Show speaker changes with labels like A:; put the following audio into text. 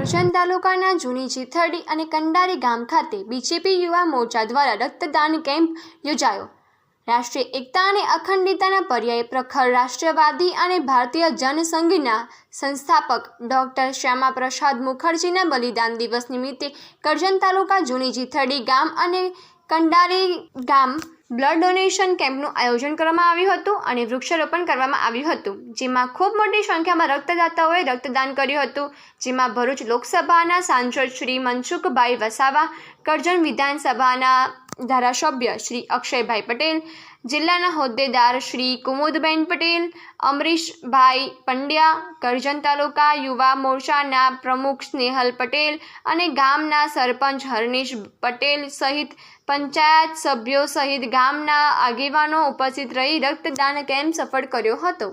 A: કરજણ તાલુકાના જૂની જીથડી અને કંડારી ગામ ખાતે બીજેપી યુવા મોરચા દ્વારા રક્તદાન કેમ્પ યોજાયો। રાષ્ટ્રીય એકતા અને અખંડિતતાના પર્યાય પ્રખર રાષ્ટ્રવાદી અને ભારતીય જનસંઘના સંસ્થાપક ડૉક્ટર શ્યામા પ્રસાદ મુખર્જીના બલિદાન દિવસ નિમિત્તે કરજણ તાલુકા જૂની જીથડી ગામ અને કંડારી ગામ બ્લડ ડોનેશન કેમ્પનું આયોજન કરવામાં આવ્યું હતું અને વૃક્ષારોપણ કરવામાં આવ્યું હતું, જેમાં ખૂબ મોટી સંખ્યામાં રક્તદાતાઓએ રક્તદાન કર્યું હતું, જેમાં ભરૂચ લોકસભાના સાંસદ શ્રી મનસુખભાઈ વસાવા, કરજણ વિધાનસભાના ધારાસભ્ય શ્રી અક્ષયભાઈ પટેલ, જિલ્લાના હોદ્દેદાર શ્રી કુમુદબેન પટેલ, અમરીશભાઈ પંડ્યા, કરજણ તાલુકા યુવા મોરચાના પ્રમુખ સ્નેહલ પટેલ અને ગામના સરપંચ હરનીશ પટેલ સહિત પંચાયત સભ્યો સહિત ગામના આગેવાનો ઉપસ્થિત રહી રક્તદાન કેમ્પ સફળ કર્યો હતો।